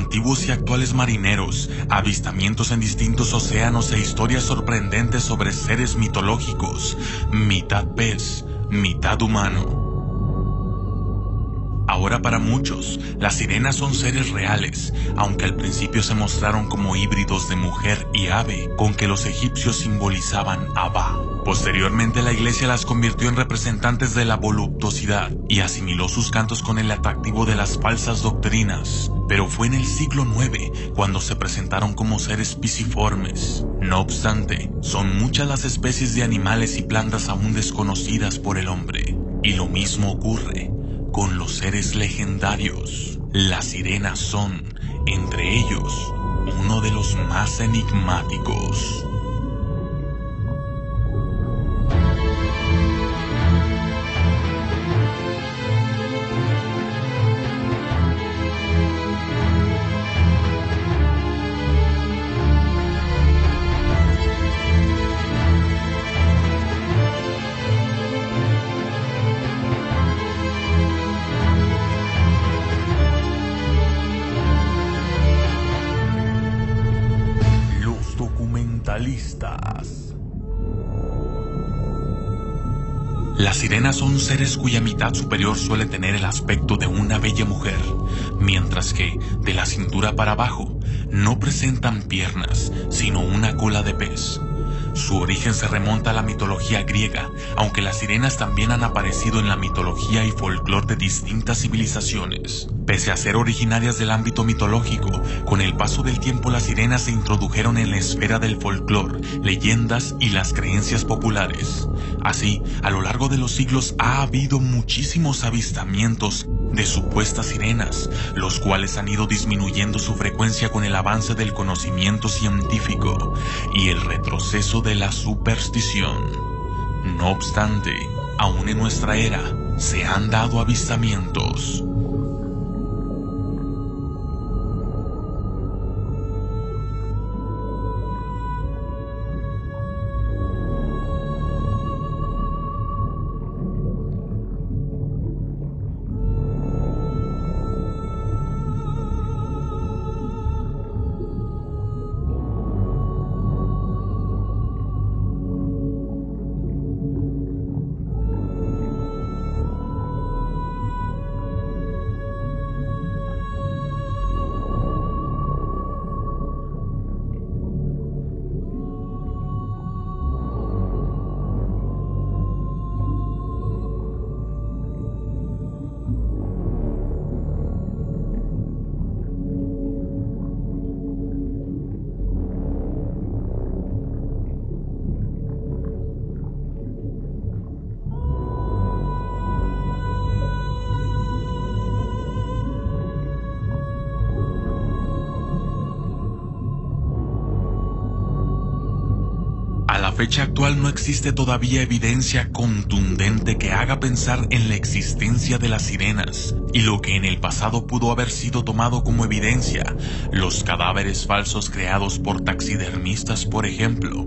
Antiguos y actuales marineros, avistamientos en distintos océanos e historias sorprendentes sobre seres mitológicos, mitad pez, mitad humano. Ahora para muchos, las sirenas son seres reales, aunque al principio se mostraron como híbridos de mujer y ave, con que los egipcios simbolizaban a Ba. Posteriormente la iglesia las convirtió en representantes de la voluptuosidad y asimiló sus cantos con el atractivo de las falsas doctrinas, pero fue en el siglo IX cuando se presentaron como seres pisiformes. No obstante, son muchas las especies de animales y plantas aún desconocidas por el hombre, y lo mismo ocurre con los seres legendarios. Las sirenas son, entre ellos, uno de los más enigmáticos. Las sirenas son seres cuya mitad superior suele tener el aspecto de una bella mujer, mientras que, de la cintura para abajo, no presentan piernas, sino una cola de pez. Su origen se remonta a la mitología griega, aunque las sirenas también han aparecido en la mitología y folclore de distintas civilizaciones. Pese a ser originarias del ámbito mitológico, con el paso del tiempo las sirenas se introdujeron en la esfera del folclore, leyendas y las creencias populares. Así, a lo largo de los siglos ha habido muchísimos avistamientos de supuestas sirenas, los cuales han ido disminuyendo su frecuencia con el avance del conocimiento científico y el retroceso de la superstición. No obstante, aún en nuestra era, se han dado avistamientos. A la fecha actual no existe todavía evidencia contundente que haga pensar en la existencia de las sirenas, y lo que en el pasado pudo haber sido tomado como evidencia, los cadáveres falsos creados por taxidermistas, por ejemplo,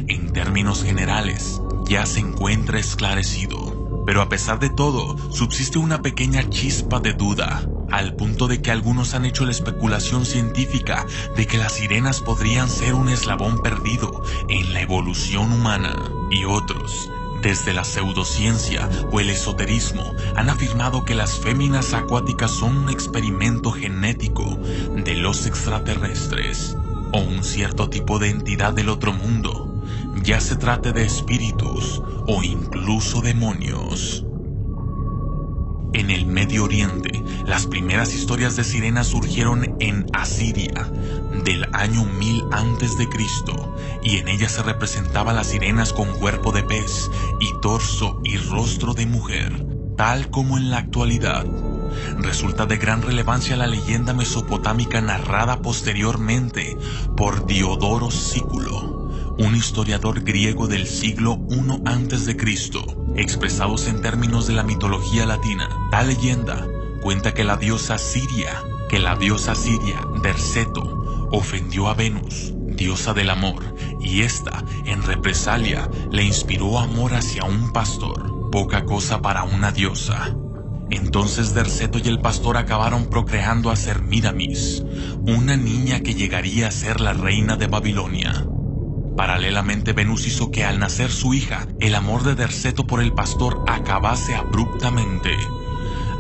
en términos generales, ya se encuentra esclarecido. Pero a pesar de todo, subsiste una pequeña chispa de duda, al punto de que algunos han hecho la especulación científica de que las sirenas podrían ser un eslabón perdido en la evolución humana, y otros, desde la pseudociencia o el esoterismo, han afirmado que las féminas acuáticas son un experimento genético de los extraterrestres, o un cierto tipo de entidad del otro mundo, ya se trate de espíritus o incluso demonios. En el Medio Oriente, las primeras historias de sirenas surgieron en Asiria, del año 1000 a.C., y en ellas se representaba a las sirenas con cuerpo de pez y torso y rostro de mujer, tal como en la actualidad. Resulta de gran relevancia la leyenda mesopotámica narrada posteriormente por Diodoro Sículo, un historiador griego del siglo I a.C., expresados en términos de la mitología latina. Tal leyenda cuenta que la diosa Siria, Derceto, ofendió a Venus, diosa del amor, y ésta, en represalia, le inspiró amor hacia un pastor, poca cosa para una diosa. Entonces Derceto y el pastor acabaron procreando a Semíramis, una niña que llegaría a ser la reina de Babilonia. Paralelamente, Venus hizo que al nacer su hija, el amor de Derceto por el pastor acabase abruptamente.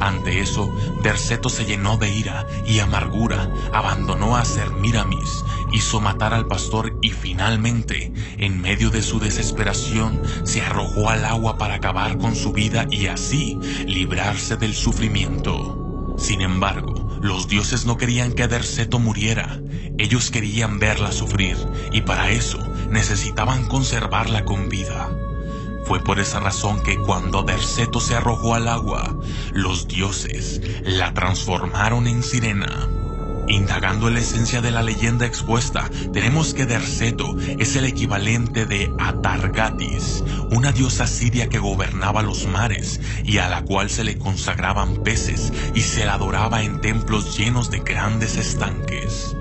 Ante eso, Derceto se llenó de ira y amargura, abandonó a Semíramis, hizo matar al pastor y finalmente, en medio de su desesperación, se arrojó al agua para acabar con su vida y así librarse del sufrimiento. Sin embargo, los dioses no querían que Derceto muriera, ellos querían verla sufrir y para eso necesitaban conservarla con vida. Fue por esa razón que cuando Derceto se arrojó al agua, los dioses la transformaron en sirena. Indagando en la esencia de la leyenda expuesta, tenemos que Derceto es el equivalente de Atargatis, una diosa siria que gobernaba los mares y a la cual se le consagraban peces y se la adoraba en templos llenos de grandes estanques.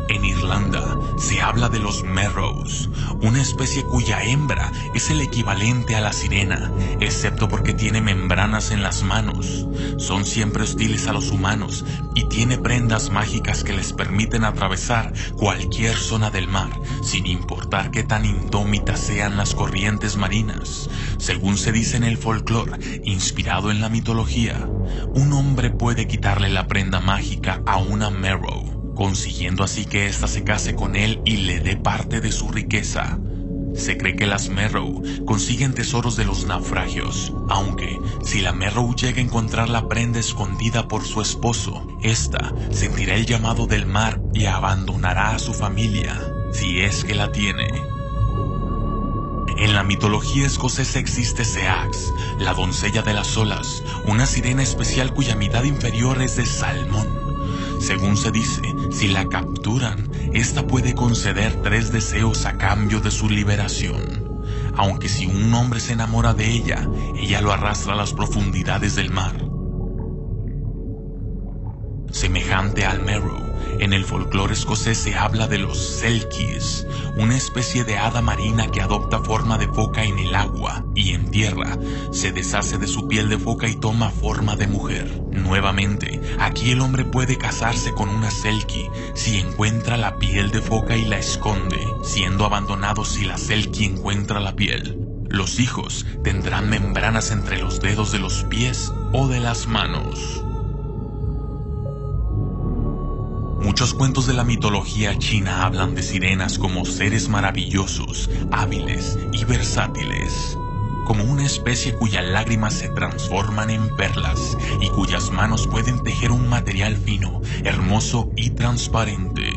En Irlanda se habla de los Merrows, una especie cuya hembra es el equivalente a la sirena, excepto porque tiene membranas en las manos. Son siempre hostiles a los humanos y tiene prendas mágicas que les permiten atravesar cualquier zona del mar, sin importar qué tan indómitas sean las corrientes marinas. Según se dice en el folclore, inspirado en la mitología, un hombre puede quitarle la prenda mágica a una Merrow, consiguiendo así que ésta se case con él y le dé parte de su riqueza. Se cree que las Merrow consiguen tesoros de los naufragios, aunque si la Merrow llega a encontrar la prenda escondida por su esposo, ésta sentirá el llamado del mar y abandonará a su familia, si es que la tiene. En la mitología escocesa existe Seax, la doncella de las olas, una sirena especial cuya mitad inferior es de salmón. Según se dice, si la capturan, esta puede conceder 3 deseos a cambio de su liberación. Aunque si un hombre se enamora de ella, ella lo arrastra a las profundidades del mar. Semejante al Merrow, en el folclore escocés se habla de los Selkies, una especie de hada marina que adopta forma de foca en el agua y en tierra, se deshace de su piel de foca y toma forma de mujer. Nuevamente, aquí el hombre puede casarse con una Selkie si encuentra la piel de foca y la esconde, siendo abandonado si la Selkie encuentra la piel. Los hijos tendrán membranas entre los dedos de los pies o de las manos. Muchos cuentos de la mitología china hablan de sirenas como seres maravillosos, hábiles y versátiles, como una especie cuyas lágrimas se transforman en perlas y cuyas manos pueden tejer un material fino, hermoso y transparente.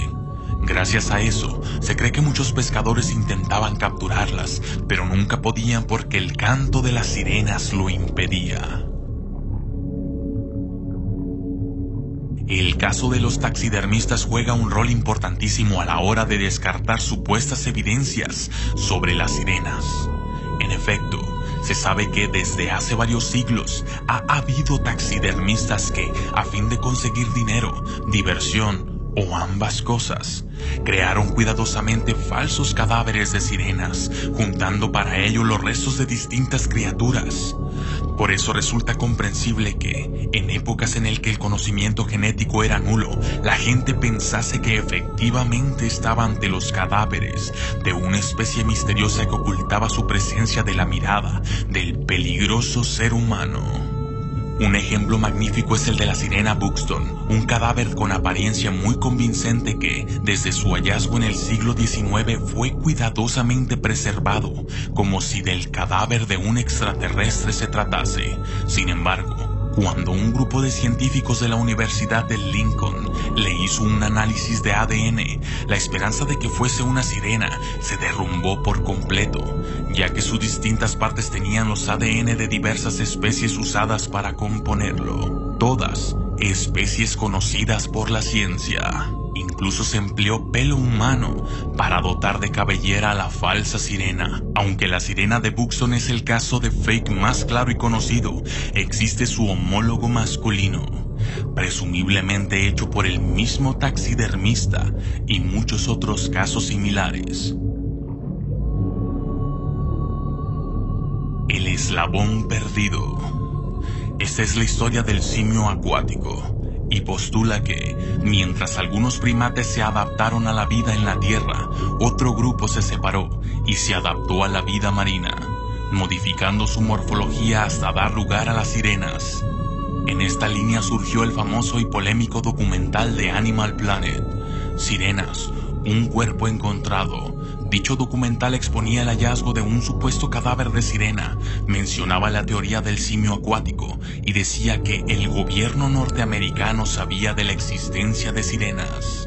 Gracias a eso, se cree que muchos pescadores intentaban capturarlas, pero nunca podían porque el canto de las sirenas lo impedía. El caso de los taxidermistas juega un rol importantísimo a la hora de descartar supuestas evidencias sobre las sirenas. En efecto, se sabe que desde hace varios siglos ha habido taxidermistas que, a fin de conseguir dinero, diversión o ambas cosas, crearon cuidadosamente falsos cadáveres de sirenas, juntando para ello los restos de distintas criaturas. Por eso resulta comprensible que, en épocas en las que el conocimiento genético era nulo, la gente pensase que efectivamente estaba ante los cadáveres de una especie misteriosa que ocultaba su presencia de la mirada del peligroso ser humano. Un ejemplo magnífico es el de la sirena Buxton, un cadáver con apariencia muy convincente que, desde su hallazgo en el siglo XIX, fue cuidadosamente preservado, como si del cadáver de un extraterrestre se tratase. Sin embargo, cuando un grupo de científicos de la Universidad de Lincoln le hizo un análisis de ADN, la esperanza de que fuese una sirena se derrumbó por completo, ya que sus distintas partes tenían los ADN de diversas especies usadas para componerlo. Todas especies conocidas por la ciencia. Incluso se empleó pelo humano para dotar de cabellera a la falsa sirena. Aunque la sirena de Buxton es el caso de fake más claro y conocido, existe su homólogo masculino, presumiblemente hecho por el mismo taxidermista, y muchos otros casos similares. El eslabón perdido. Esta es la historia del simio acuático, y postula que, mientras algunos primates se adaptaron a la vida en la tierra, otro grupo se separó y se adaptó a la vida marina, modificando su morfología hasta dar lugar a las sirenas. En esta línea surgió el famoso y polémico documental de Animal Planet, Sirenas, un cuerpo encontrado. Dicho documental exponía el hallazgo de un supuesto cadáver de sirena, mencionaba la teoría del simio acuático y decía que el gobierno norteamericano sabía de la existencia de sirenas.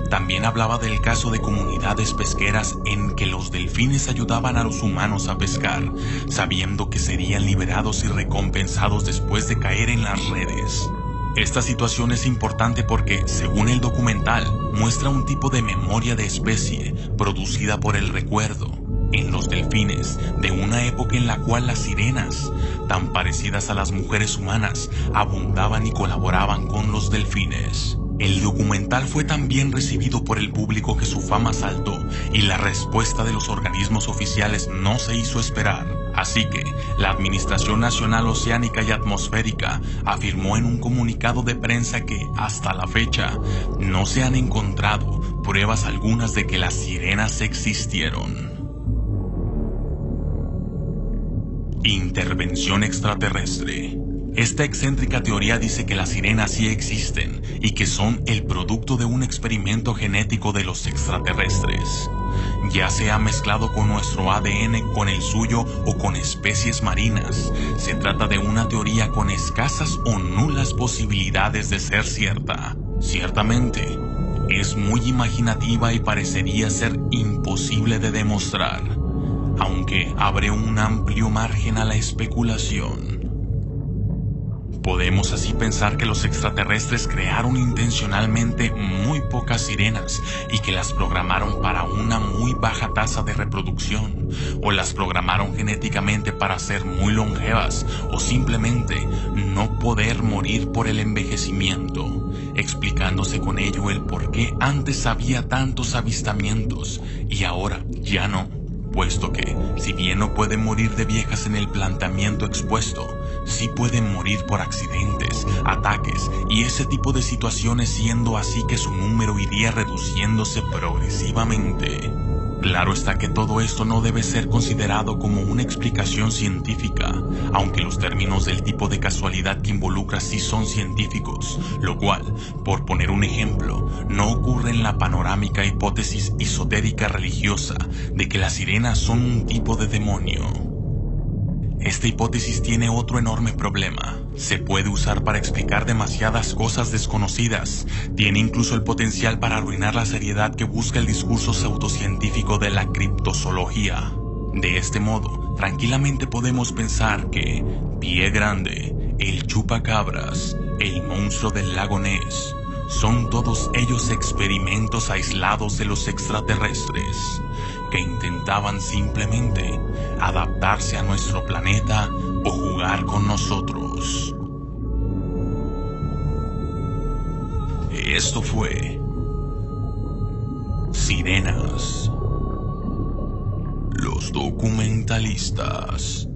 También hablaba del caso de comunidades pesqueras en que los delfines ayudaban a los humanos a pescar, sabiendo que serían liberados y recompensados después de caer en las redes. Esta situación es importante porque, según el documental, muestra un tipo de memoria de especie producida por el recuerdo en los delfines de una época en la cual las sirenas, tan parecidas a las mujeres humanas, abundaban y colaboraban con los delfines. El documental fue tan bien recibido por el público que su fama saltó y la respuesta de los organismos oficiales no se hizo esperar. Así que, la Administración Nacional Oceánica y Atmosférica afirmó en un comunicado de prensa que, hasta la fecha, no se han encontrado pruebas algunas de que las sirenas existieron. Intervención extraterrestre. Esta excéntrica teoría dice que las sirenas sí existen y que son el producto de un experimento genético de los extraterrestres. Ya sea mezclado con nuestro ADN, con el suyo o con especies marinas, se trata de una teoría con escasas o nulas posibilidades de ser cierta. Ciertamente, es muy imaginativa y parecería ser imposible de demostrar, aunque abre un amplio margen a la especulación. Podemos así pensar que los extraterrestres crearon intencionalmente muy pocas sirenas y que las programaron para una muy baja tasa de reproducción, o las programaron genéticamente para ser muy longevas, o simplemente no poder morir por el envejecimiento, explicándose con ello el por qué antes había tantos avistamientos y ahora ya no. Puesto que, si bien no pueden morir de viejas en el planteamiento expuesto, sí pueden morir por accidentes, ataques y ese tipo de situaciones, siendo así que su número iría reduciéndose progresivamente. Claro está que todo esto no debe ser considerado como una explicación científica, aunque los términos del tipo de casualidad que involucra sí son científicos, lo cual, por poner un ejemplo, no ocurre en la panorámica hipótesis esotérica religiosa de que las sirenas son un tipo de demonio. Esta hipótesis tiene otro enorme problema. Se puede usar para explicar demasiadas cosas desconocidas. Tiene incluso el potencial para arruinar la seriedad que busca el discurso pseudocientífico de la criptozoología. De este modo, tranquilamente podemos pensar que Pie Grande, el chupacabras, el monstruo del lago Ness, son todos ellos experimentos aislados de los extraterrestres, que intentaban simplemente adaptarse a nuestro planeta o jugar con nosotros. Esto fue Sirenas, los documentalistas.